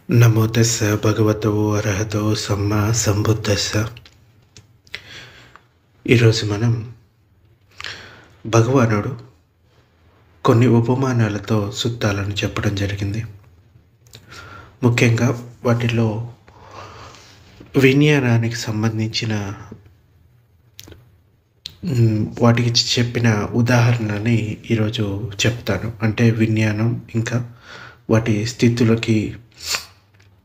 నమో తస్స భగవతో అర్హతో సమ్మా సంబుద్ధస్స. ఈరోజు మనం భగవానుడు కొన్ని ఉపమానాలతో సూత్రాలను చెప్పడం జరిగింది. ముఖ్యంగా వాటిలో విజ్ఞానానికి సంబంధించిన వాటికి చెప్పిన ఉదాహరణని ఈరోజు చెప్తాను. అంటే విజ్ఞానం ఇంకా వాటి స్థితులకి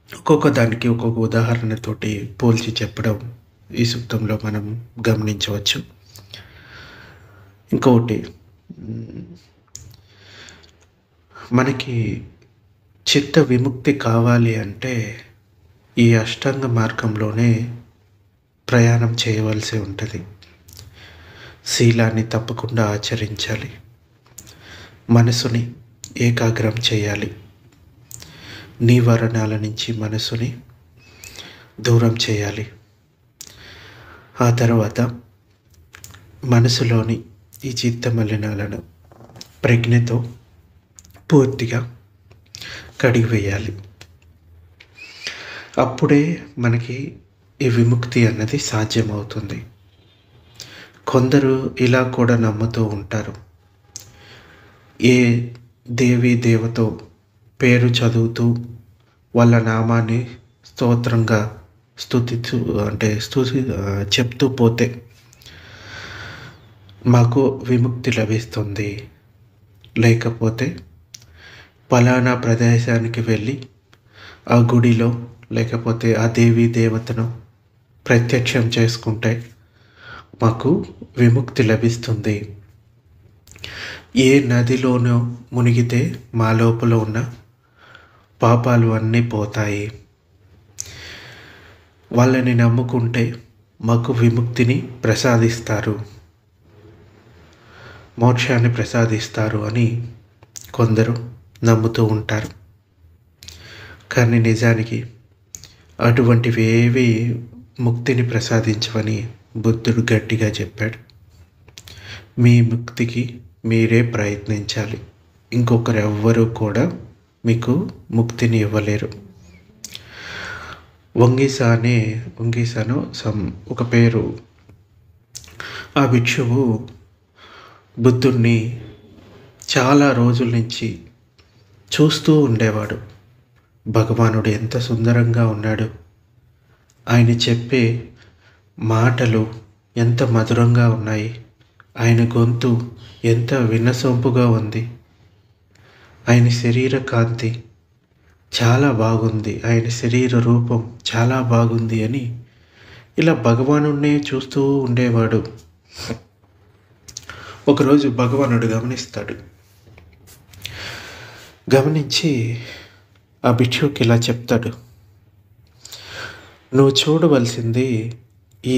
ఒక్కొక్క దానికి ఒక్కొక్క ఉదాహరణతోటి పోల్చి చెప్పడం ఈ సూక్తంలో మనం గమనించవచ్చు. ఇంకొకటి, మనకి చిత్త విముక్తి కావాలి అంటే ఈ అష్టాంగ మార్గంలోనే ప్రయాణం చేయవలసి ఉంటుంది. శీలాన్ని తప్పకుండా ఆచరించాలి, మనసుని ఏకాగ్రం చేయాలి, నివారణాల నుంచి మనసుని దూరం చేయాలి. ఆ తర్వాత మనసులోని ఈ చిత్త మలినాలను ప్రజ్ఞతో పూర్తిగా కడిగివేయాలి. అప్పుడే మనకి ఈ విముక్తి అన్నది సాధ్యమవుతుంది. కొందరు ఇలా కూడా నమ్ముతూ ఉంటారు. ఏ దేవీ దేవతో పేరు చదువుతూ వాళ్ళ నామాన్ని స్తోత్రంగా చెప్తూ పోతే మాకు విముక్తి లభిస్తుంది, లేకపోతే ఫలానా ప్రదేశానికి వెళ్ళి ఆ గుడిలో లేకపోతే ఆ దేవీ దేవతను ప్రత్యక్షం చేసుకుంటే మాకు విముక్తి లభిస్తుంది, ఏ నదిలోనో మునిగితే మా లోపల ఉన్న పాపాలు అన్నీ పోతాయి, వాళ్ళని నమ్ముకుంటే మాకు విముక్తిని ప్రసాదిస్తారు, మోక్షాన్ని ప్రసాదిస్తారు అని కొందరు నమ్ముతూ ఉంటారు. కానీ నిజానికి అటువంటివి ఏవి ముక్తిని ప్రసాదించవని బుద్ధుడు గట్టిగా చెప్పాడు. మీ ముక్తికి మీరే ప్రయత్నించాలి, ఇంకొకరెవ్వరూ కూడా మీకు ముక్తిని ఇవ్వలేరు. వంగీసాను ఒక పేరు. ఆ భిక్షువు బుద్ధుణ్ణి చాలా రోజుల నుంచి చూస్తూ ఉండేవాడు. భగవానుడు ఎంత సుందరంగా ఉన్నాడు, ఆయన చెప్పే మాటలు ఎంత మధురంగా ఉన్నాయి, ఆయన గొంతు ఎంత వినసొంపుగా ఉంది, ఆయన శరీర కాంతి చాలా బాగుంది, ఆయన శరీర రూపం చాలా బాగుంది అని ఇలా భగవానుడినే చూస్తూ ఉండేవాడు. ఒకరోజు భగవానుడు గమనిస్తాడు. గమనించి ఆ భిక్షువుకి ఇలా చెప్తాడు, నువ్వు చూడవలసింది ఈ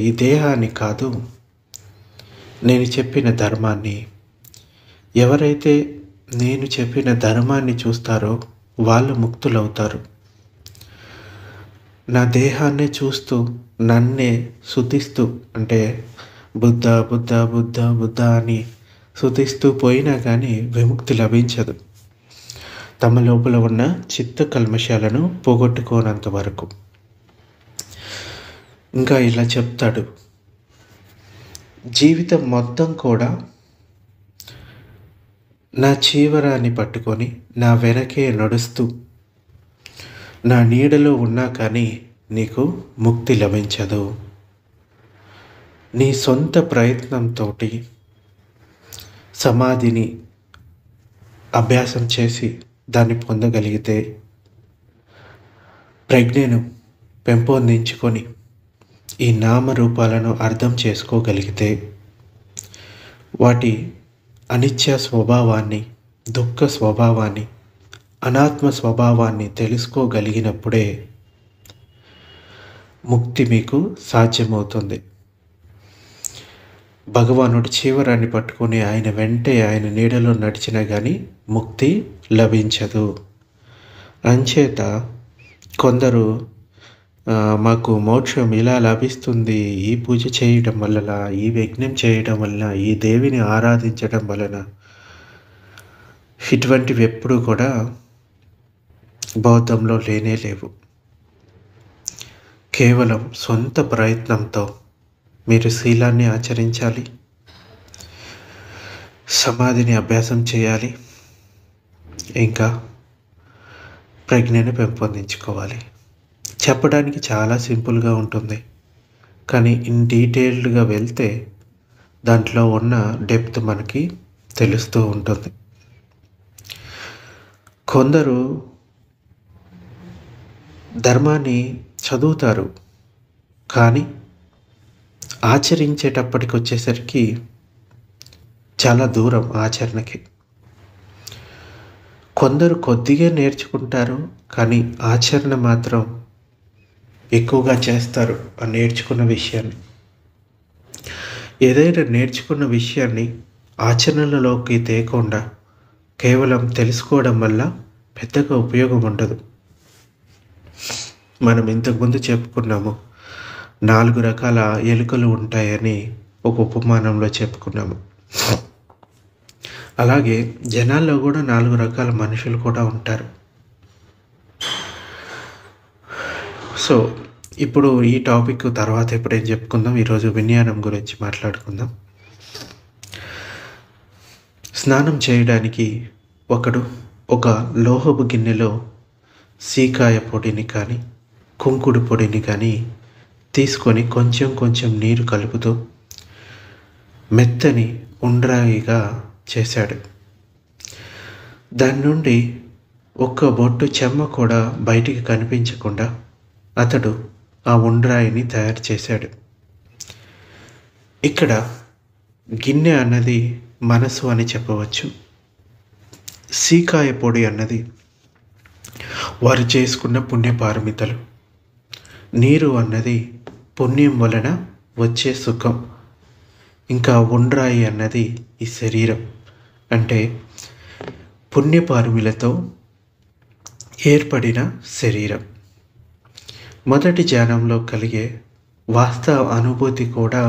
ఈ దేహాన్ని కాదు, నేను చెప్పిన ధర్మాన్ని. ఎవరైతే నేను చెప్పిన ధర్మాన్ని చూస్తారో వాళ్ళు ముక్తులవుతారు. నా దేహాన్నే చూస్తూ నన్నే స్తుతిస్తూ, అంటే బుద్ధ బుద్ధ బుద్ధ బుద్ధ అని స్తుతిస్తూ పోయినా కానీ విముక్తి లభించదు, తమ లోపల ఉన్న చిత్త కల్మషాలను పోగొట్టుకోనంత వరకు. ఇంకా ఇలా చెప్తాడు, జీవితం మొత్తం కూడా నా చీవరాన్ని పట్టుకొని నా వెనకే నడుస్తూ నా నీడలో ఉన్నా కానీ నీకు ముక్తి లభించదు. నీ సొంత ప్రయత్నంతో సమాధిని అభ్యాసం చేసి దాన్ని పొందగలిగితే, ప్రజ్ఞను పెంపొందించుకొని ఈ నామరూపాలను అర్థం చేసుకోగలిగితే, వాటి అనిత్య స్వభావాన్ని, దుఃఖ స్వభావాన్ని, అనాత్మ స్వభావాన్ని తెలుసుకోగలిగినప్పుడే ముక్తి మీకు సాధ్యమవుతుంది. భగవానుడు చీవరాన్ని పట్టుకొని ఆయన వెంటే ఆయన నీడలో నడిచినా కానీ ముక్తి లభించదు. అంచేత కొందరు మాకు మోక్షం ఇలా లభిస్తుంది, ఈ పూజ చేయడం వలన, ఈ యజ్ఞం చేయడం వలన, ఈ దేవిని ఆరాధించడం వలన, ఇటువంటివి ఎప్పుడు కూడా బౌద్ధంలో లేనే లేవు. కేవలం సొంత ప్రయత్నంతో మీరు శీలాన్ని ఆచరించాలి, సమాధిని అభ్యాసం చేయాలి, ఇంకా ప్రజ్ఞని పెంపొందించుకోవాలి. చెప్పడానికి చాలా సింపుల్గా ఉంటుంది, కానీ ఇన్ డీటెయిల్డ్గా వెళ్తే దాంట్లో ఉన్న డెప్త్ మనకి తెలుస్తూ ఉంటుంది. కొందరు ధర్మాన్ని చదువుతారు, కానీ ఆచరించేటప్పటికి వచ్చేసరికి చాలా దూరం ఆచరణకి. కొందరు కొద్దిగా నేర్చుకుంటారు, కానీ ఆచరణ మాత్రం ఎక్కువగా చేస్తారు ఆ నేర్చుకున్న విషయాన్ని. ఏదైనా నేర్చుకున్న విషయాన్ని ఆచరణలోకి తేకుండా కేవలం తెలుసుకోవడం వల్ల పెద్దగా ఉపయోగం ఉండదు. మనం ఇంతకుముందు చెప్పుకున్నాము, 4 రకాల ఎలుకలు ఉంటాయని ఒక ఉపమానంలో చెప్పుకున్నాము. అలాగే జనాల్లో కూడా 4 రకాల మనుషులు కూడా ఉంటారు. సో ఇప్పుడు ఈ టాపిక్ తర్వాత ఎప్పుడేం చెప్పుకుందాం. ఈరోజు విజ్ఞానం గురించి మాట్లాడుకుందాం. స్నానం చేయడానికి ఒకడు ఒక లోహపు గిన్నెలో సీకాయ పొడిని కానీ కుంకుడు పొడిని కానీ తీసుకొని కొంచెం కొంచెం నీరు కలుపుతూ మెత్తని ఉండ్రాయిగా చేశాడు. దాని నుండి ఒక్క బొట్టు చెమ్మ కూడా బయటికి కనిపించకుండా అతడు ఆ ఉండ్రాయిని తయారు చేశాడు. ఇక్కడ గిన్నె అన్నది మనసు అని చెప్పవచ్చు. సీకాయ పొడి అన్నది వారు చేసుకున్న పుణ్యపారమితలు. నీరు అన్నది పుణ్యం వలన వచ్చే సుఖం. ఇంకా ఉండ్రాయి అన్నది ఈ శరీరం, అంటే పుణ్యపారమిలతో ఏర్పడిన శరీరం. మొదటి ధ్యానంలో కలిగే వాస్తవ అనుభూతి కూడా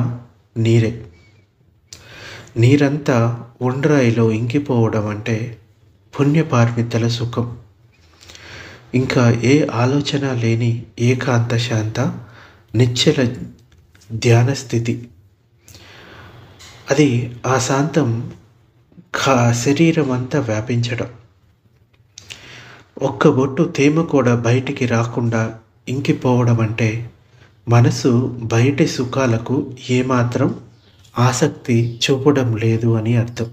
నీరే. నీరంతా ఉండ్రాయిలో ఇంకిపోవడం అంటే పుణ్యపారమితల సుఖం. ఇంకా ఏ ఆలోచన లేని ఏకాంత శాంత నిశ్చల ధ్యాన స్థితి. అది ఆ శాంతం శరీరం అంతా వ్యాపించడం. ఒక్క బొట్టు తేమ కూడా బయటికి రాకుండా ఇంకిపోవడం అంటే మనసు బయటి సుఖాలకు ఏమాత్రం ఆసక్తి చూపడం లేదు అని అర్థం.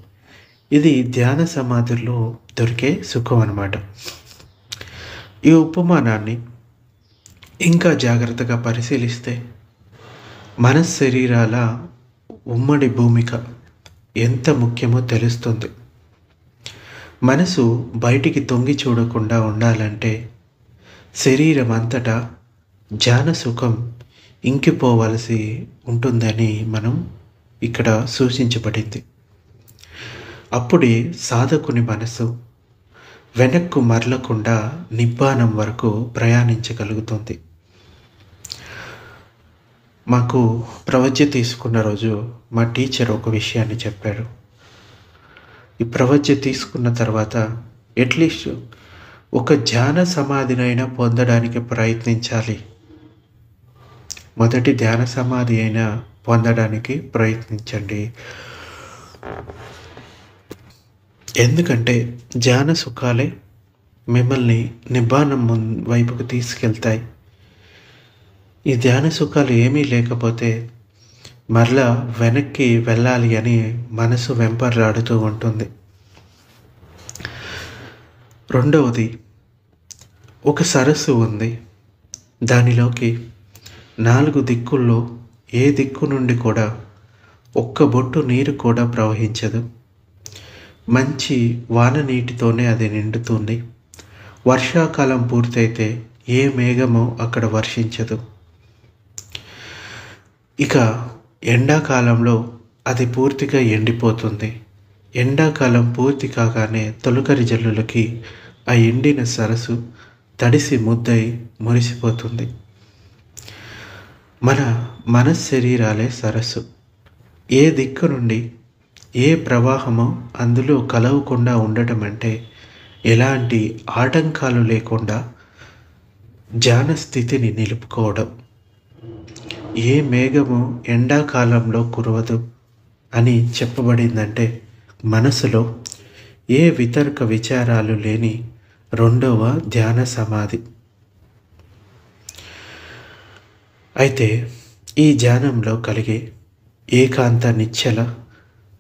ఇది ధ్యాన సమాధుల్లో దొరికే సుఖం అన్నమాట. ఈ ఉపమానాన్ని ఇంకా జాగ్రత్తగా పరిశీలిస్తే మన శరీరాల ఉమ్మడి భూమిక ఎంత ముఖ్యమో తెలుస్తుంది. మనసు బయటికి తొంగి చూడకుండా ఉండాలంటే శరీరం అంతటా ధ్యాన సుఖం ఇంకిపోవలసి ఉంటుందని మనం ఇక్కడ సూచించబడింది. అప్పుడే సాధకుని మనసు వెనక్కు మరలకుండా నిబ్బానం వరకు ప్రయాణించగలుగుతుంది. మాకు ప్రవజ్య తీసుకున్న రోజు మా టీచర్ ఒక విషయాన్ని చెప్పాడు. ఈ ప్రవజ్య తీసుకున్న తర్వాత అట్లీస్ట్ ఒక ధ్యాన సమాధినైనా పొందడానికి ప్రయత్నించాలి. మొదటి ధ్యాన సమాధి అయినా పొందడానికి ప్రయత్నించండి. ఎందుకంటే ధ్యాన సుఖాలే మిమ్మల్ని నిబ్బానం వైపుకు తీసుకెళ్తాయి. ఈ ధ్యాన సుఖాలు ఏమీ లేకపోతే మరలా వెనక్కి వెళ్ళాలి అని మనసు వెంపర్లాడుతూ ఉంటుంది. రెండవది, ఒక సరస్సు ఉంది. దానిలోకి 4 దిక్కుల్లో ఏ దిక్కు నుండి కూడా ఒక్క బొట్టు నీరు కూడా ప్రవహించదు. మంచి వాన నీటితోనే అది నిండుతుంది. వర్షాకాలం పూర్తయితే ఏ మేఘమో అక్కడ వర్షించదు. ఇక ఎండాకాలంలో అది పూర్తిగా ఎండిపోతుంది. ఎండాకాలం పూర్తి కాగానే తొలకరి జల్లులకి ఆ ఎండిన సరస్సు తడిసి ముద్దై మురిసిపోతుంది. మన మనశ్శరీరాలే సరస్సు. ఏ దిక్కు నుండి ఏ ప్రవాహమో అందులో కలవకుండా ఉండటం అంటే ఎలాంటి ఆటంకాలు లేకుండా ధ్యాన స్థితిని నిలుపుకోవడం. ఏ మేఘము ఎండాకాలంలో కురవదు అని చెప్పబడిందంటే మనసులో ఏ వితర్క విచారాలు లేని రెండవ ధ్యాన సమాధి. అయితే ఈ ధ్యానంలో కలిగే ఏకాంత నిశ్చల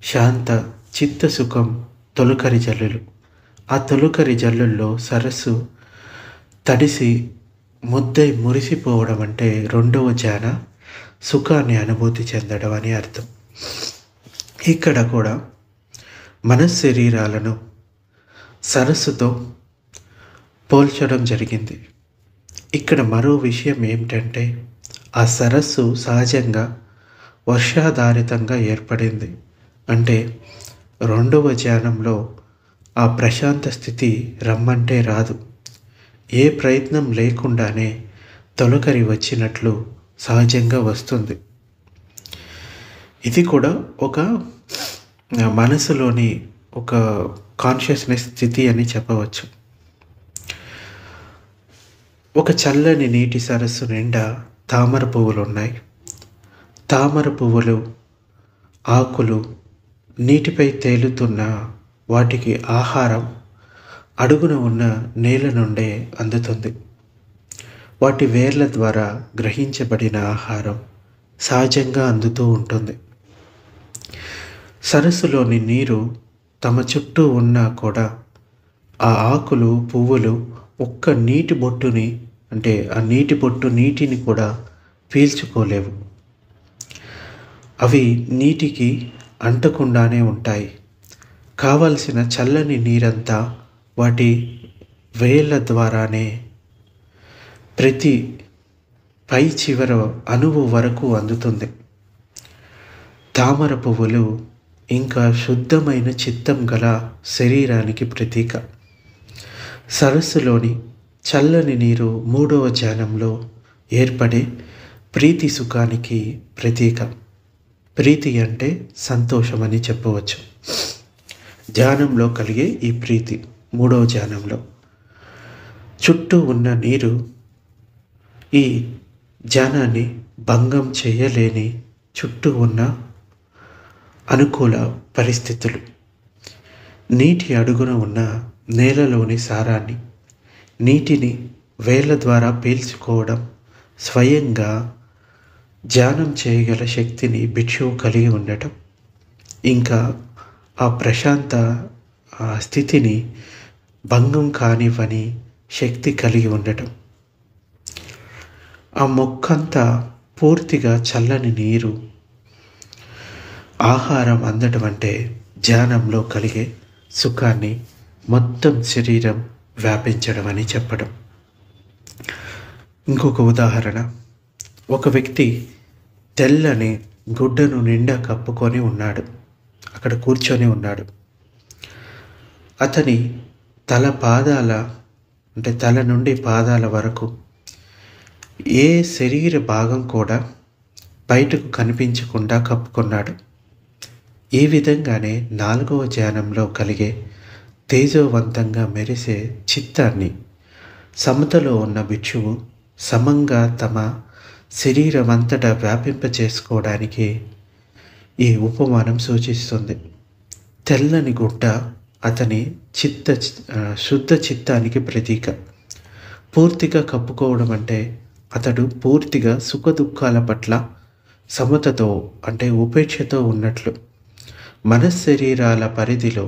శాంత చిత్తసుఖం తొలకరి జల్లులు. ఆ తొలకరి జల్లుల్లో సరస్సు తడిసి ముద్దై మురిసిపోవడం అంటే రెండవ ధ్యాన సుఖాన్ని అనుభూతి చెందడం అని అర్థం. ఇక్కడ కూడా మనశ్శరీరాలను సరస్సుతో పోల్చడం జరిగింది. ఇక్కడ మరో విషయం ఏమిటంటే ఆ సరస్సు సహజంగా వర్షాధారితంగా ఏర్పడింది. అంటే రెండవ ధ్యానంలో ఆ ప్రశాంత స్థితి రమ్మంటే రాదు. ఏ ప్రయత్నం లేకుండానే తొలకరి వచ్చినట్లు సహజంగా వస్తుంది. ఇది కూడా ఒక మనసులోని ఒక కాన్షియస్నెస్ స్థితి అని చెప్పవచ్చు. ఒక చల్లని నీటి సరస్సు నిండా తామర పువ్వులు ఉన్నాయి. తామర పువ్వులు ఆకులు నీటిపై తేలుతున్న వాటికి ఆహారం అడుగున ఉన్న నేల నుండే అందుతుంది. వాటి వేర్ల ద్వారా గ్రహించబడిన ఆహారం సహజంగా అందుతూ ఉంటుంది. సరస్సులోని నీరు తమ చుట్టూ ఉన్నా కూడా ఆ ఆకులు పువ్వులు ఒక్క నీటి బొట్టుని అంటే ఆ నీటి బొట్టు నీటిని కూడా పీల్చుకోలేవు. అవి నీటికి అంటకుండానే ఉంటాయి. కావలసిన చల్లని నీరంతా వాటి వేళ్ళ ద్వారానే ప్రతి పై చివర అణువు వరకు అందుతుంది. తామర పువ్వులు ఇంకా శుద్ధమైన చిత్తం గల శరీరానికి ప్రతీక. సరస్సులోని చల్లని నీరు మూడవ ధ్యానంలో ఏర్పడే ప్రీతి సుఖానికి ప్రతీక. ప్రీతి అంటే సంతోషమని చెప్పవచ్చు. ధ్యానంలో కలిగే ఈ ప్రీతి మూడవ ధ్యానంలో చుట్టూ ఉన్న నీరు ఈ ధ్యానాన్ని భంగం చేయలేని చుట్టూ ఉన్న అనుకూల పరిస్థితులు. నీటి అడుగున ఉన్న నేలలోని సారాన్ని నీటిని వేళ్ళ ద్వారా పీల్చుకోవడం, స్వయంగా ధ్యానం చేయగల శక్తిని భిక్షువు కలిగి ఉండటం, ఇంకా ఆ ప్రశాంత స్థితిని భంగం కానివ్వని శక్తి కలిగి ఉండటం. ఆ మొక్కంతా పూర్తిగా చల్లని నీరు ఆహారం అందడం అంటే ధ్యానంలో కలిగే సుఖాన్ని మొత్తం శరీరం వ్యాపించడం అని చెప్పడం. ఇంకొక ఉదాహరణ, ఒక వ్యక్తి తెల్లని గుడ్డను నిండా కప్పుకొని ఉన్నాడు. అక్కడ కూర్చొని ఉన్నాడు. అతని తల నుండి పాదాల వరకు ఏ శరీర భాగం కూడా బయటకు కనిపించకుండా కప్పుకున్నాడు. ఈ విధంగానే నాలుగవ ధ్యానంలో కలిగే తేజోవంతంగా మెరిసే చిత్తాన్ని సమతలో ఉన్న భిక్షువు సమంగా తమ శరీరమంతటా వ్యాపింపచేసుకోవడానికి ఈ ఉపమానం సూచిస్తుంది. తెల్లని గుడ్డ అతని శుద్ధ చిత్తానికి ప్రతీక. పూర్తిగా కప్పుకోవడం అంటే అతడు పూర్తిగా సుఖ దుఃఖాల పట్ల సమతతో అంటే ఉపేక్షతో ఉన్నట్లు. మనశ్శరీరాల పరిధిలో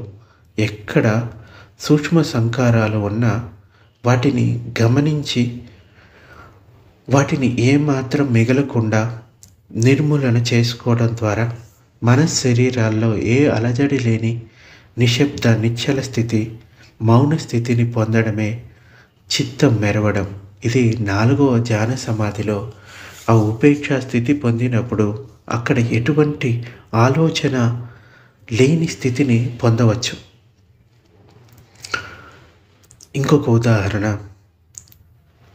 ఎక్కడ సూక్ష్మ సంకారాలు ఉన్నా వాటిని గమనించి వాటిని ఏమాత్రం మిగలకుండా నిర్మూలన చేసుకోవడం ద్వారా మనశ్శరీరాల్లో ఏ అలజడి లేని నిశ్శబ్ద నిశ్చల స్థితి, మౌన స్థితిని పొందడమే చిత్తం మెరవడం. ఇది నాలుగవ ధ్యాన సమాధిలో ఆ ఉపేక్షా స్థితి పొందినప్పుడు అక్కడ ఎటువంటి ఆలోచన లేని స్థితిని పొందవచ్చు. ఇంకొక ఉదాహరణ,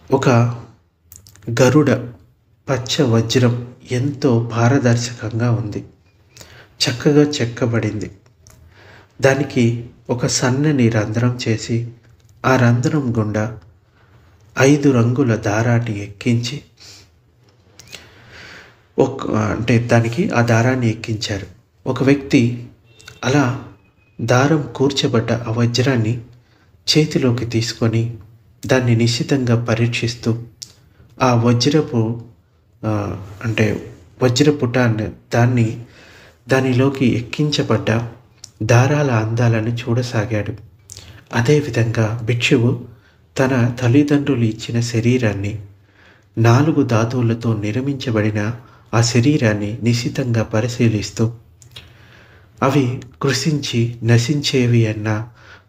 ఒక గరుడ పచ్చ వజ్రం ఎంతో పారదర్శకంగా ఉంది, చక్కగా చెక్కబడింది. దానికి ఒక సన్నని రంధ్రం చేసి ఆ రంధ్రం గుండా 5 రంగుల దారాన్ని ఎక్కించి అంటే దానికి ఆ దారాన్ని ఎక్కించారు. ఒక వ్యక్తి అలా దారం కూర్చబడ్డ ఆ వజ్రాన్ని చేతిలోకి తీసుకొని దాన్ని నిశితంగా పరీక్షిస్తూ ఆ వజ్రపు అంటే వజ్రపుటాన్ని దానిలోకి ఎక్కించబడ్డ దారాల అందాలను చూడసాగాడు. అదేవిధంగా భిక్షువు తన తల్లిదండ్రులు ఇచ్చిన శరీరాన్ని 4 ధాతువులతో నిర్మించబడిన ఆ శరీరాన్ని నిశితంగా పరిశీలిస్తూ అవి కృషించి నశించేవి అన్న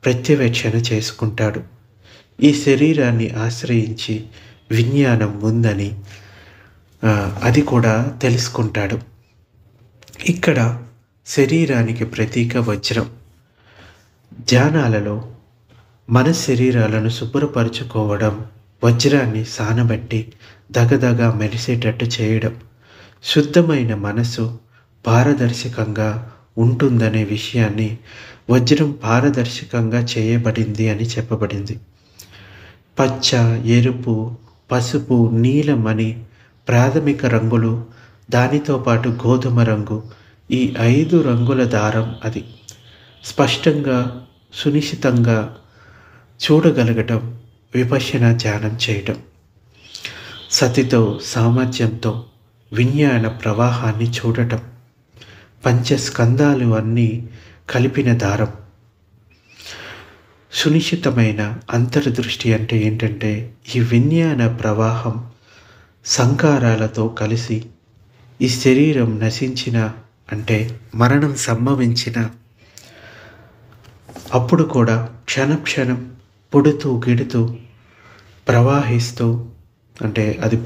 ప్రత్యవేక్షణ చేసుకుంటాడు. ఈ శరీరాన్ని ఆశ్రయించి విజ్ఞానం ఉందని అది కూడా తెలుసుకుంటాడు. ఇక్కడ శరీరానికి ప్రతీక వజ్రం. ధ్యానాలలో మన శరీరాలను శుభ్రపరచుకోవడం, వజ్రాన్ని సానబెట్టి దగదగా మెరిసేటట్టు చేయడం, శుద్ధమైన మనసు పారదర్శకంగా ఉంటుందనే విషయాన్ని వజ్రం పారదర్శకంగా చేయబడింది అని చెప్పబడింది. పచ్చ, ఎరుపు, పసుపు, నీలం అని ప్రాథమిక రంగులు, దానితో పాటు గోధుమ రంగు, ఈ 5 రంగుల దారం అది స్పష్టంగా సునిశ్చితంగా చూడగలగటం విపశ్యన ధ్యానం చేయటం. సతితో సామర్థ్యంతో విజ్ఞాన ప్రవాహాన్ని చూడటం, పంచస్కందాలు అన్నీ కలిపిన దారం. సునిశ్చితమైన అంతర్దృష్టి అంటే ఏంటంటే ఈ విజ్ఞాన ప్రవాహం సంకారాలతో కలిసి ఈ శరీరం నశించిన అంటే మరణం సంభవించిన అప్పుడు కూడా క్షణక్షణం పుడుతూ గిడుతూ ప్రవాహిస్తూ అంటే అది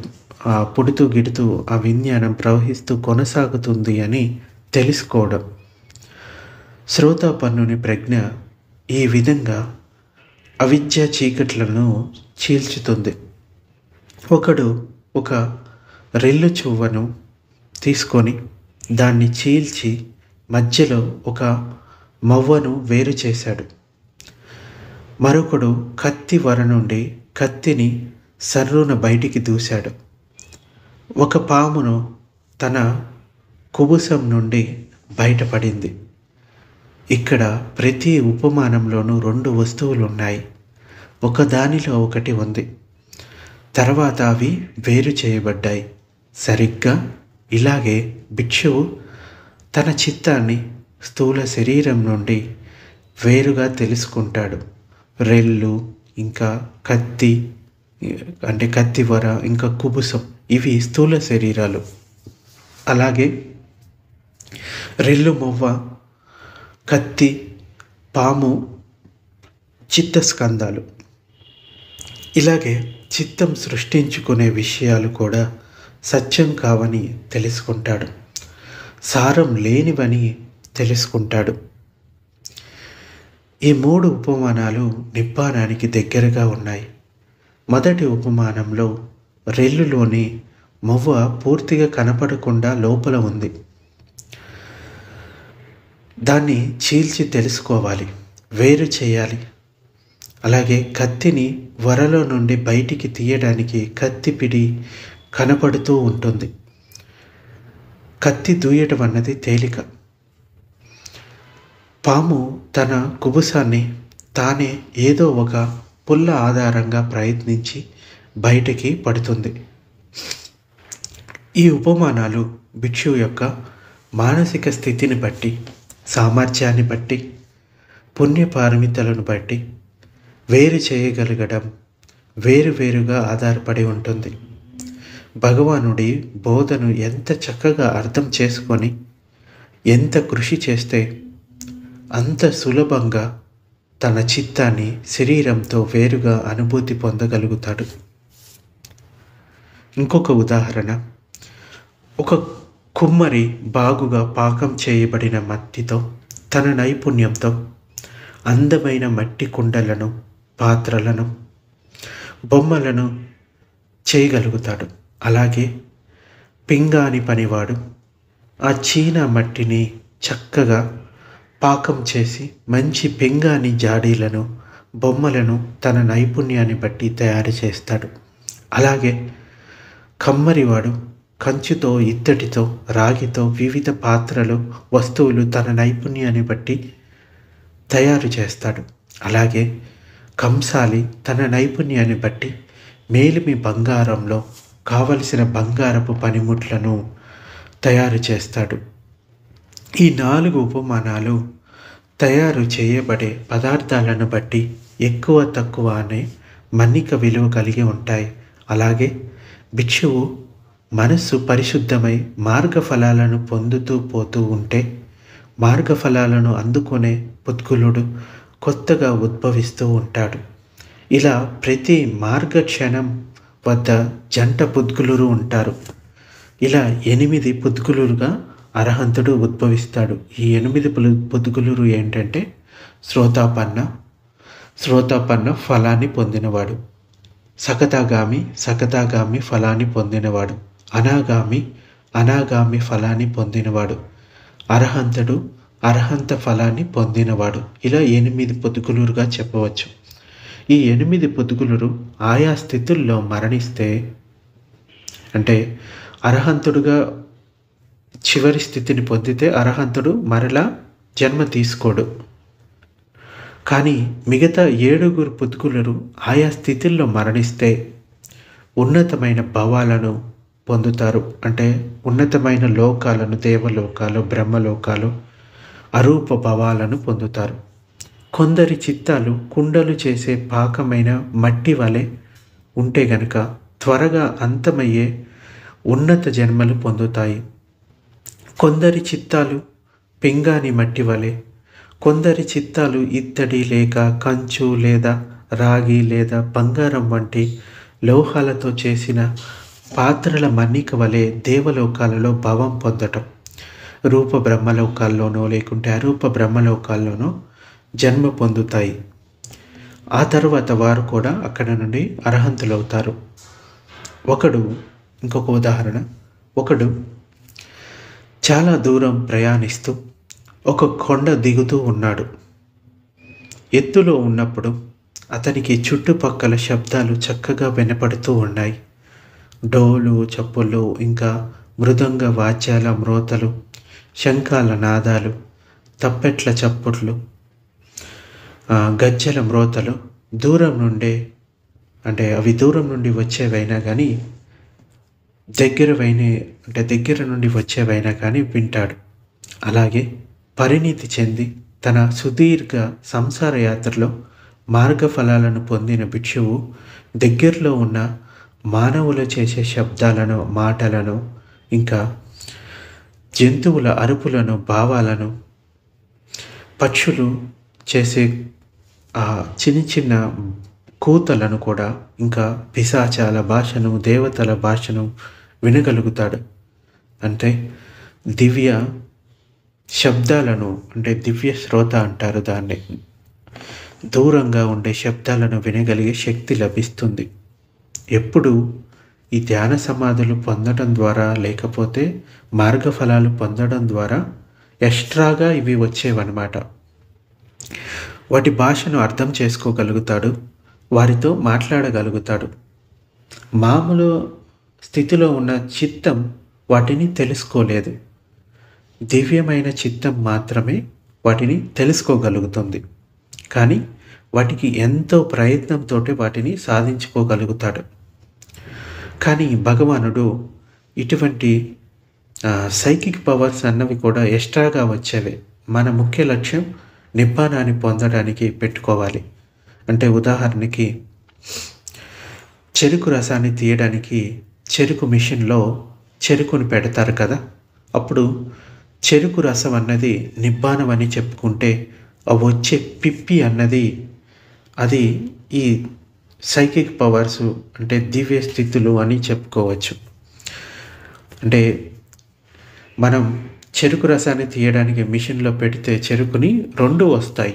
పుడుతూ గిడుతూ ఆ విజ్ఞానం ప్రవహిస్తూ కొనసాగుతుంది అని తెలుసుకోవడం. శ్రోతాపన్నుని ప్రజ్ఞ ఈ విధంగా అవిద్య చీకట్లను చీల్చుతుంది. ఒకడు ఒక రెల్లు చువ్వను తీసుకొని దాన్ని చీల్చి మధ్యలో ఒక మవ్వను వేరు చేశాడు. మరొకడు కత్తి వర నుండి కత్తిని సర్రున బయటికి దూశాడు. ఒక పామును తన కుబుసం నుండి బయటపడింది. ఇక్కడ ప్రతి ఉపమానంలోనూ 2 వస్తువులు ఉన్నాయి. ఒకదానిలో ఒకటి ఉంది, తర్వాత అవి వేరు చేయబడ్డాయి. సరిగ్గా ఇలాగే భిక్షువు తన చిత్తాన్ని స్థూల శరీరం నుండి వేరుగా తెలుసుకుంటాడు. రెల్లు, ఇంకా కత్తి అంటే కత్తివర, ఇంకా కుబుసం, ఇవి స్థూల శరీరాలు. అలాగే రెల్లు మొవ్వ, కత్తి, పాము చిత్తస్కందాలు. ఇలాగే చిత్తం సృష్టించుకునే విషయాలు కూడా సత్యం కావని తెలుసుకుంటాడు, సారం లేనివని తెలుసుకుంటాడు. ఈ 3 ఉపమానాలు నిబ్బానానికి దగ్గరగా ఉన్నాయి. మొదటి ఉపమానంలో రెల్లులోని మొవ్వ పూర్తిగా కనపడకుండా లోపల ఉంది. దాన్ని చీల్చి తెలుసుకోవాలి, వేరు చేయాలి. అలాగే కత్తిని వరలో నుండి బయటికి తీయడానికి కత్తిపిడి కనపడుతూ ఉంటుంది. కత్తి దూయటం అన్నది తేలిక. పాము తన కుబుసాన్ని తానే ఏదో ఒక పుల్ల ఆధారంగా ప్రయత్నించి బయటికి పడుతుంది. ఈ ఉపమానాలు భిక్షువు యొక్క మానసిక స్థితిని బట్టి, సామర్థ్యాన్ని బట్టి, పుణ్యపారమితలను బట్టి వేరు చేయగలగడం వేరువేరుగా ఆధారపడి ఉంటుంది. భగవానుడి బోధను ఎంత చక్కగా అర్థం చేసుకొని ఎంత కృషి చేస్తే అంత సులభంగా తన చిత్తాన్ని శరీరంతో వేరుగా అనుభూతి పొందగలుగుతాడు. ఇంకొక ఉదాహరణ, ఒక కుమ్మరి బాగుగా పాకం చేయబడిన మట్టితో తన నైపుణ్యంతో అందమైన మట్టి కుండలను, పాత్రలను, బొమ్మలను చేయగలుగుతాడు. అలాగే పింగాణి పనివాడు ఆ చీనా మట్టిని చక్కగా పాకం చేసి మంచి పింగాణి జాడీలను, బొమ్మలను తన నైపుణ్యాన్ని బట్టి తయారు చేస్తాడు. అలాగే కమ్మరివాడు కంచుతో, ఇత్తడితో, రాగితో వివిధ పాత్రలు, వస్తువులు తన నైపుణ్యాన్ని బట్టి తయారు చేస్తాడు. అలాగే కంసాలి తన నైపుణ్యాన్ని బట్టి మేలిమి బంగారంలో కావలసిన బంగారపు పనిముట్లను తయారు చేస్తాడు. ఈ 4 ఉపమానాలు తయారు చేయబడే పదార్థాలను బట్టి ఎక్కువ తక్కువ అనే మన్నిక విలువ కలిగి ఉంటాయి. అలాగే భిక్షువు మనస్సు పరిశుద్ధమై మార్గఫలాలను పొందుతూ పోతూ ఉంటే మార్గఫలాలను అందుకునే పుద్గులుడు కొత్తగా ఉద్భవిస్తూ ఉంటాడు. ఇలా ప్రతి మార్గక్షణం వద్ద జంట పుద్గులురు ఉంటారు. ఇలా 8 పుద్గులురుగా అర్హంతుడు ఉద్భవిస్తాడు. ఈ 8 పుద్గులురు ఏంటంటే శ్రోతాపన్న ఫలాన్ని పొందినవాడు, సకతాగామి ఫలాన్ని పొందినవాడు, అనాగామి ఫలాన్ని పొందినవాడు, అర్హంత ఫలాన్ని పొందినవాడు. ఇలా 8 పొద్దుగులురుగా చెప్పవచ్చు. ఈ 8 పొద్దుగులురు ఆయా స్థితుల్లో మరణిస్తే, అంటే అర్హంతుడుగా చివరి స్థితిని పొందితే అర్హంతుడు మరలా జన్మ తీసుకోడు. కానీ మిగతా 7 పొద్దుగులురు ఆయా స్థితుల్లో మరణిస్తే ఉన్నతమైన భవాలను పొందుతారు. అంటే ఉన్నతమైన లోకాలను, దేవలోకాలు, బ్రహ్మలోకాలు, అరూప భవాలను పొందుతారు. కొందరి చిత్తాలు కుండలు చేసే పాకమైన మట్టి వలె ఉంటే గనక త్వరగా అంతమయ్యే ఉన్నత జన్మలు పొందుతాయి. కొందరి చిత్తాలు పింగాణి మట్టి వలె, కొందరి చిత్తాలు ఇత్తడి లేక కంచు లేదా రాగి లేదా బంగారం వంటి లోహాలతో చేసిన పాత్రల మన్నిక వలె దేవలోకాలలో భావం పొందటం, రూప బ్రహ్మలోకాల్లోనో లేకుంటే అరూప బ్రహ్మలోకాల్లోనో జన్మ పొందుతాయి. ఆ తర్వాత వారు కూడా అక్కడ నుండి అర్హంతులవుతారు. ఇంకొక ఉదాహరణ, ఒకడు చాలా దూరం ప్రయాణిస్తూ ఒక కొండ దిగుతూ ఉన్నాడు. ఎత్తులో ఉన్నప్పుడు అతనికి చుట్టుపక్కల శబ్దాలు చక్కగా వినపడుతూ ఉన్నాయి. డోలు చప్పులు, ఇంకా మృదంగ వాద్యాల మ్రోతలు, శంఖాల నాదాలు, తప్పెట్ల చప్పుట్లు, గజ్జల మ్రోతలు దూరం నుండి వచ్చేవైనా కానీ దగ్గర నుండి వచ్చేవైనా కానీ వింటాడు. అలాగే పరిణితి చెంది తన సుదీర్ఘ సంసార యాత్రలో మార్గఫలాలను పొందిన భిక్షువు దగ్గరలో ఉన్న మానవులు చేసే శబ్దాలను, మాటలను, ఇంకా జంతువుల అరుపులను, భావాలను, పక్షులు చేసే చిన్న చిన్న కూతలను కూడా, ఇంకా పిశాచాల భాషను, దేవతల భాషను వినగలుగుతాడు. అంటే దివ్య శబ్దాలను, అంటే దివ్య శ్రోత అంటారు దాన్ని. దూరంగా ఉండే శబ్దాలను వినగలిగే శక్తి లభిస్తుంది. ఎప్పుడు ఈ ధ్యాన సమాధులు పొందడం ద్వారా, లేకపోతే మార్గఫలాలు పొందడం ద్వారా ఎక్స్ట్రాగా ఇవి వచ్చేవన్నమాట. వాటి భాషను అర్థం చేసుకోగలుగుతాడు, వారితో మాట్లాడగలుగుతాడు. మామూలు స్థితిలో ఉన్న చిత్తం వాటిని తెలుసుకోలేదు. దివ్యమైన చిత్తం మాత్రమే వాటిని తెలుసుకోగలుగుతుంది. కానీ వాటికి ఎంతో ప్రయత్నంతో వాటిని సాధించుకోగలుగుతాడు. కానీ భగవానుడు ఇటువంటి సైకిక్ పవర్స్ అన్నవి కూడా ఎక్స్ట్రాగా వచ్చేవే. మన ముఖ్య లక్ష్యం నిబ్బానాన్ని పొందడానికి పెట్టుకోవాలి. అంటే ఉదాహరణకి చెరుకు రసాన్ని తీయడానికి చెరుకు మిషన్లో చెరుకుని పెడతారు కదా. అప్పుడు చెరుకు రసం అన్నది నిబ్బానం అని చెప్పుకుంటే, వచ్చే పిప్పి అన్నది అది ఈ సైకిక్ పవర్స్, అంటే దివ్య స్థితులు అని చెప్పుకోవచ్చు. అంటే మనం చెరుకు రసాన్ని తీయడానికి మిషన్లో పెడితే చెరుకుని 2 వస్తాయి.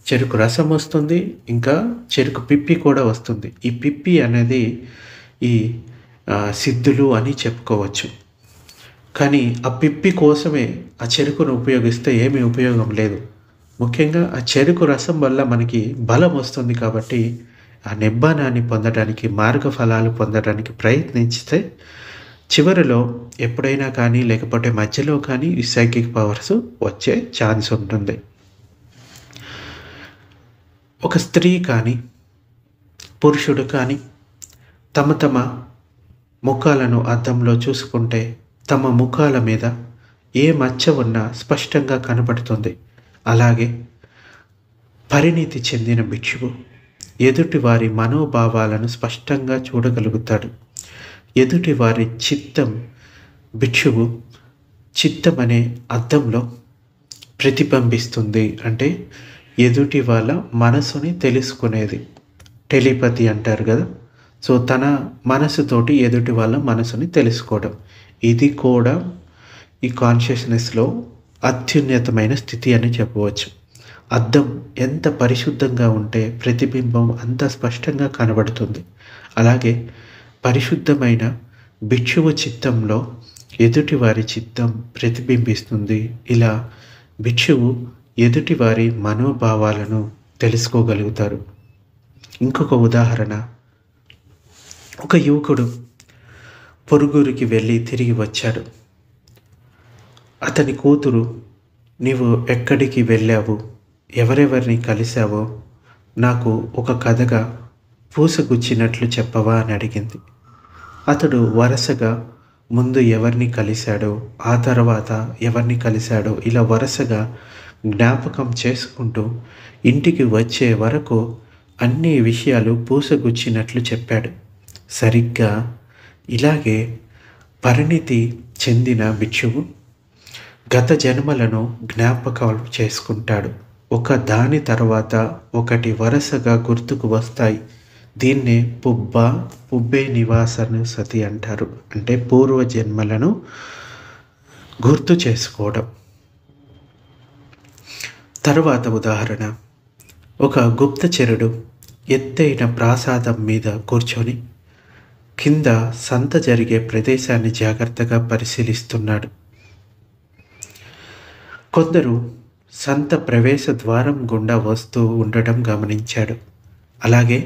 చెరుకు రసం వస్తుంది, ఇంకా చెరుకు పిప్పి కూడా వస్తుంది. ఈ పిప్పి అనేది ఈ సిద్ధులు అని చెప్పుకోవచ్చు. కానీ ఆ పిప్పి కోసమే ఆ చెరుకును ఉపయోగిస్తే ఏమీ ఉపయోగం లేదు. ముఖ్యంగా ఆ చెరుకు రసం వల్ల మనకి బలం వస్తుంది కాబట్టి, ఆ నిబ్బానాన్ని పొందడానికి, మార్గఫలాలు పొందడానికి ప్రయత్నించితే చివరిలో ఎప్పుడైనా కానీ, లేకపోతే మధ్యలో కానీ ఈ సైకిక్ పవర్స్ వచ్చే ఛాన్స్ ఉంటుంది. ఒక స్త్రీ కానీ, పురుషుడు కానీ తమ తమ ముఖాలను అద్దంలో చూసుకుంటే తమ ముఖాల మీద ఏ మచ్చ ఉన్నా స్పష్టంగా కనబడుతుంది. అలాగే పరిణితి చెందిన భిక్షువు ఎదుటివారి మనోభావాలను స్పష్టంగా చూడగలుగుతాడు. ఎదుటివారి భిక్షువు చిత్తం అనే అద్దంలో ప్రతిబింబిస్తుంది. అంటే ఎదుటి వాళ్ళ మనసుని తెలుసుకునేది, టెలిపతి అంటారు కదా. సో తన మనసుతోటి ఎదుటి వాళ్ళ మనసుని తెలుసుకోవడం, ఇది కూడా ఈ కాన్షియస్నెస్లో అత్యున్నతమైన స్థితి అని చెప్పవచ్చు. అద్దం ఎంత పరిశుద్ధంగా ఉంటే ప్రతిబింబం అంత స్పష్టంగా కనబడుతుంది. అలాగే పరిశుద్ధమైన భిక్షువు చిత్తంలో ఎదుటివారి చిత్తం ప్రతిబింబిస్తుంది. ఇలా భిక్షువు ఎదుటివారి మనోభావాలను తెలుసుకోగలుగుతారు. ఇంకొక ఉదాహరణ, ఒక యువకుడు పొరుగురికి వెళ్ళి తిరిగి వచ్చాడు. అతని కూతురు, నీవు ఎక్కడికి వెళ్ళావు, ఎవరెవరిని కలిశావో నాకు ఒక కథగా పూసగుచ్చినట్లు చెప్పవా అని అడిగింది. అతడు వరుసగా ముందు ఎవరిని కలిశాడో, ఆ తర్వాత ఎవరిని కలిశాడో ఇలా వరుసగా జ్ఞాపకం చేసుకుంటూ ఇంటికి వచ్చే వరకు అన్ని విషయాలు పూసగుచ్చినట్లు చెప్పాడు. సరిగ్గా ఇలాగే పరిణితి చెందిన భిక్షువు గత జన్మలను జ్ఞాపకాలు చేసుకుంటాడు. ఒక దాని తర్వాత ఒకటి వరుసగా గుర్తుకు వస్తాయి. దీన్నే పుబ్బే నివాసను సతి అంటారు. అంటే పూర్వజన్మలను గుర్తు చేసుకోవడం. తరువాత ఉదాహరణ, ఒక గుప్తచరుడు ఎత్తైన ప్రాసాదం మీద కూర్చొని కింద సంత జరిగే ప్రదేశాన్ని జాగ్రత్తగా పరిశీలిస్తున్నాడు. కొందరు సంత ప్రవేశ ద్వారం గుండా వస్తూ ఉండటం గమనించాడు. అలాగే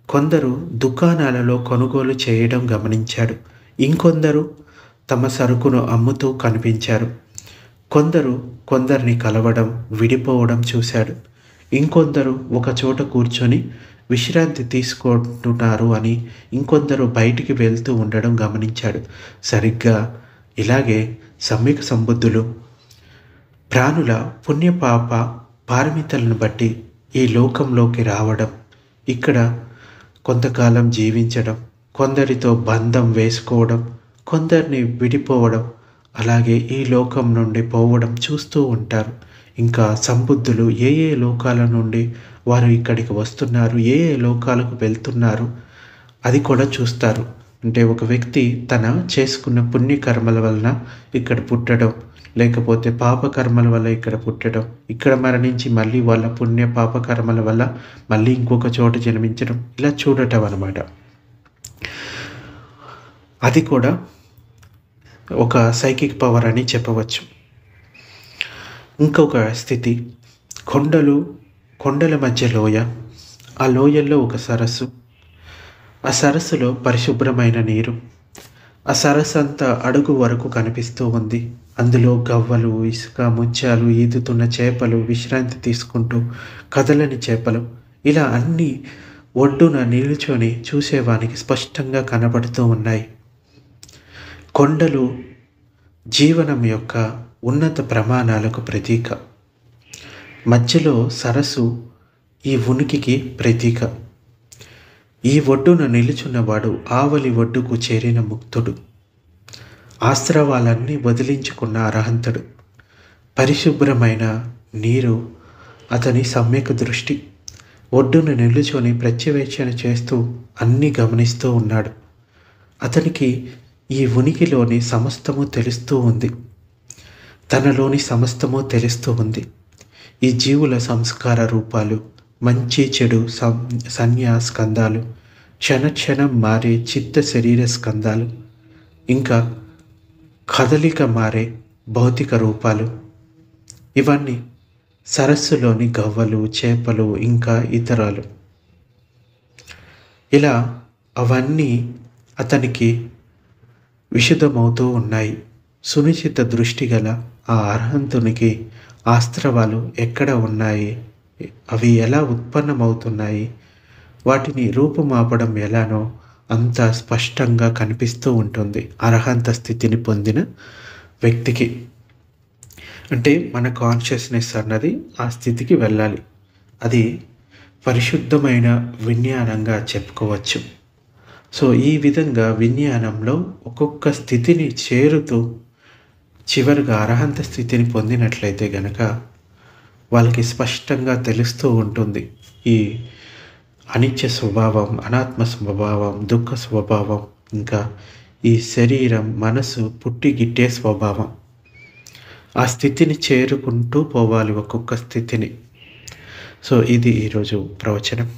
కొందరు దుకాణాలలో కొనుగోలు చేయడం గమనించాడు. ఇంకొందరు తమ సరుకును అమ్ముతూ కనిపించారు. కొందరిని కలవడం, విడిపోవడం చూశాడు. ఇంకొందరు ఒక చోట కూర్చొని విశ్రాంతి తీసుకుంటున్నారు అని ఇంకొందరు బయటికి వెళ్తూ ఉండడం గమనించాడు. సరిగ్గా ఇలాగే సమ్యక్ సంబుద్ధులు ప్రాణుల పుణ్యపాప పారమితలను బట్టి ఈ లోకంలోకి రావడం, ఇక్కడ కొంతకాలం జీవించడం, కొందరితో బంధం వేసుకోవడం, కొందరిని విడిపోవడం, అలాగే ఈ లోకం నుండి పోవడం చూస్తూ ఉంటారు. ఇంకా సంబుద్ధులు ఏ ఏ లోకాల నుండి వారు ఇక్కడికి వస్తున్నారు, ఏ ఏ లోకాలకు వెళ్తున్నారు అది కూడా చూస్తారు. అంటే ఒక వ్యక్తి తన చేసుకున్న పుణ్యకర్మల వలన ఇక్కడ పుట్టడం, లేకపోతే పాపకర్మల వల్ల ఇక్కడ పుట్టడం, ఇక్కడ మరణించి మళ్ళీ వాళ్ళ పుణ్య పాపకర్మల వల్ల మళ్ళీ ఇంకొక చోట జన్మించడం, ఇలా చూడటం అన్నమాట. అది కూడా ఒక సైకిక్ పవర్ అని చెప్పవచ్చు. ఇంకొక స్థితి, కొండల మధ్య లోయ, ఆ లోయల్లో ఒక సరస్సు, ఆ సరస్సులో పరిశుభ్రమైన నీరు, ఆ సరస్సు అంతా అడుగు వరకు కనిపిస్తూ ఉంది. అందులో గవ్వలు, ఇసుక, ముత్యాలు, ఈదుతున్న చేపలు, విశ్రాంతి తీసుకుంటూ కదలని చేపలు, ఇలా అన్నీ ఒడ్డున నిల్చొని చూసేవానికి స్పష్టంగా కనబడుతూ ఉన్నాయి. కొండలు జీవనం యొక్క ఉన్నత ప్రమాణాలకు ప్రతీక. మధ్యలో సరస్సు ఈ ఉనికికి ప్రతీక. ఈ ఒడ్డున నిలుచున్నవాడు ఆవలి ఒడ్డుకు చేరిన ముక్తుడు, ఆస్త్రవాలన్నీ వదిలించుకున్న అర్హంతుడు. పరిశుభ్రమైన నీరు అతని సమ్యక్ దృష్టి. ఒడ్డున నిలుచొని ప్రత్యవేక్షణ చేస్తూ అన్నీ గమనిస్తూ ఉన్నాడు. అతనికి ఈ ఉనికిలోని సమస్తము తెలుస్తూ ఉంది, తనలోని సమస్తము తెలుస్తూ ఉంది. ఈ జీవుల సంస్కార రూపాలు, మంచి చెడు సంజ్ఞా స్కందాలు, క్షణక్షణం మారే చిత్త శరీర స్కందాలు, ఇంకా కదలిక మారే భౌతిక రూపాలు, ఇవన్నీ సరస్సులోని గవ్వలు, చేపలు ఇంకా ఇతరాలు. ఇలా అవన్నీ అతనికి విశుద్ధమవుతూ ఉన్నాయి. సునిశిత దృష్టి గల ఆ అర్హంతునికి ఆస్త్రవాలు ఎక్కడ ఉన్నాయి, అవి ఎలా ఉత్పన్నమవుతున్నాయి, వాటిని రూపుమాపడం ఎలానో అంత స్పష్టంగా కనిపిస్తూ ఉంటుంది అర్హంత స్థితిని పొందిన వ్యక్తికి. అంటే మన కాన్షియస్నెస్ అన్నది ఆ స్థితికి వెళ్ళాలి. అది పరిశుద్ధమైన విజ్ఞానంగా చెప్పుకోవచ్చు. సో ఈ విధంగా విజ్ఞానంలో ఒక్కొక్క స్థితిని చేరుతూ చివరిగా అర్హంత స్థితిని పొందినట్లయితే గనక వాళ్ళకి స్పష్టంగా తెలుస్తూ ఉంటుంది ఈ అనిత్య స్వభావం, అనాత్మ స్వభావం, దుఃఖ స్వభావం, ఇంకా ఈ శరీరం, మనసు పుట్టిగిట్టే స్వభావం. ఆ స్థితిని చేరుకుంటూ పోవాలి ఒక్కొక్క స్థితిని. సో ఇది ఈరోజు ప్రవచనం.